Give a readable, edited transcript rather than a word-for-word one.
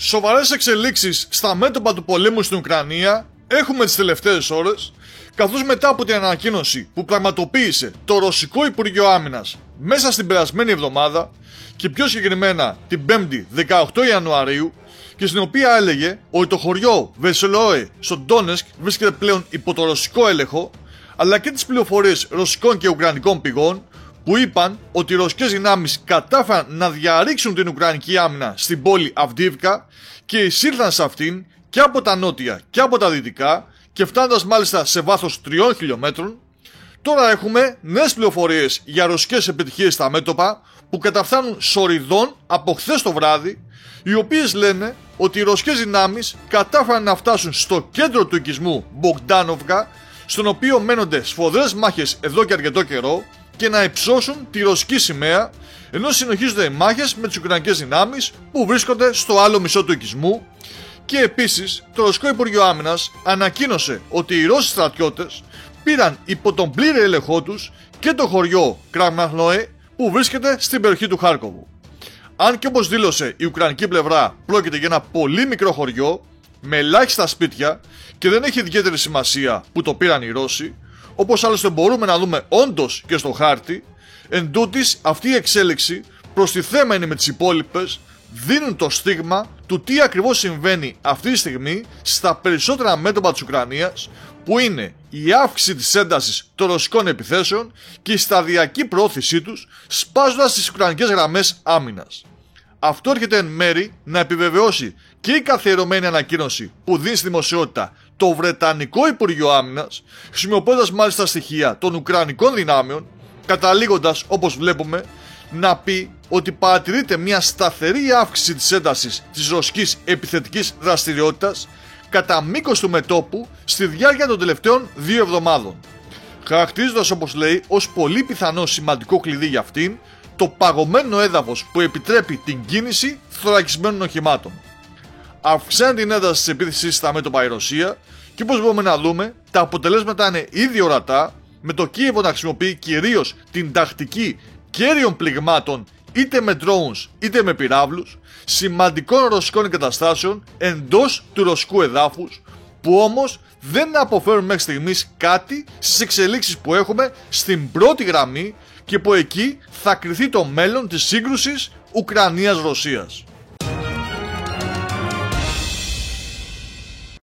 Σοβαρές εξελίξεις στα μέτωπα του πολέμου στην Ουκρανία έχουμε τις τελευταίες ώρες, καθώς μετά από την ανακοίνωση που πραγματοποίησε το Ρωσικό Υπουργείο Άμυνας μέσα στην περασμένη εβδομάδα και πιο συγκεκριμένα την 5η 18 Ιανουαρίου, και στην οποία έλεγε ότι το χωριό Βεσελόε στο Ντόνεσκ βρίσκεται πλέον υπό το ρωσικό έλεγχο, αλλά και τις πληροφορίες ρωσικών και ουκρανικών πηγών που είπαν ότι οι ρωσικές δυνάμεις κατάφεραν να διαρρήξουν την ουκρανική άμυνα στην πόλη Αυντίβκα και εισήλθαν σε αυτήν και από τα νότια και από τα δυτικά και φτάνοντας μάλιστα σε βάθος 3 χιλιόμετρων. Τώρα έχουμε νέες πληροφορίες για ρωσικές επιτυχίες στα μέτωπα που καταφθάνουν σοριδών από χθες το βράδυ, οι οποίες λένε ότι οι ρωσικές δυνάμεις κατάφεραν να φτάσουν στο κέντρο του οικισμού Μπογκντάνοβκα, στον οποίο μένονται σφοδρές μάχες εδώ και αρκετό καιρό, και να υψώσουν τη ρωσική σημαία, ενώ συνεχίζονται οι μάχες με τις ουκρανικές δυνάμεις που βρίσκονται στο άλλο μισό του οικισμού. Και επίσης το Ρωσικό Υπουργείο Άμυνας ανακοίνωσε ότι οι Ρώσοι στρατιώτες πήραν υπό τον πλήρη έλεγχό τους και το χωριό Κραμαχνοέ που βρίσκεται στην περιοχή του Χάρκοβου. Αν και όπως δήλωσε η ουκρανική πλευρά πρόκειται για ένα πολύ μικρό χωριό με ελάχιστα σπίτια και δεν έχει ιδιαίτερη σημασία που το πήραν οι Ρώσοι, όπως άλλωστε μπορούμε να δούμε όντως και στο χάρτη, εν τούτης αυτή η εξέλιξη προστιθέμενη με τις υπόλοιπες δίνουν το στίγμα του τι ακριβώς συμβαίνει αυτή τη στιγμή στα περισσότερα μέτωπα της Ουκρανίας, που είναι η αύξηση της έντασης των ρωσικών επιθέσεων και η σταδιακή προώθησή τους, σπάζοντας τις ουκρανικές γραμμές άμυνας. Αυτό έρχεται εν μέρη να επιβεβαιώσει και η καθιερωμένη ανακοίνωση που δίνει στη δημοσιότητα το Βρετανικό Υπουργείο Άμυνας, χρησιμοποιώντας μάλιστα στοιχεία των ουκρανικών δυνάμεων, καταλήγοντας, όπως βλέπουμε, να πει ότι παρατηρείται μια σταθερή αύξηση της έντασης της ρωσικής επιθετικής δραστηριότητας κατά μήκος του μετώπου στη διάρκεια των τελευταίων 2 εβδομάδων, χαρακτηρίζοντας, όπως λέει, ως πολύ πιθανό σημαντικό κλειδί για αυτήν το παγωμένο έδαφος που επιτρέπει την κίνηση θωρακισμένων οχημάτων. Αυξάνει την ένταση της επίθεσης στα μέτωπα η Ρωσία και, όπως μπορούμε να δούμε, τα αποτελέσματα είναι ήδη ορατά, με το Κίεβο να χρησιμοποιεί κυρίως την τακτική κέριων πληγμάτων είτε με drones είτε με πυράβλους σημαντικών ρωσικών εγκαταστάσεων εντός του ρωσικού εδάφους, που όμως δεν αποφέρουν μέχρι στιγμής κάτι στις εξελίξεις που έχουμε στην πρώτη γραμμή και που εκεί θα κριθεί το μέλλον της σύγκρουσης Ουκρανίας-Ρωσίας.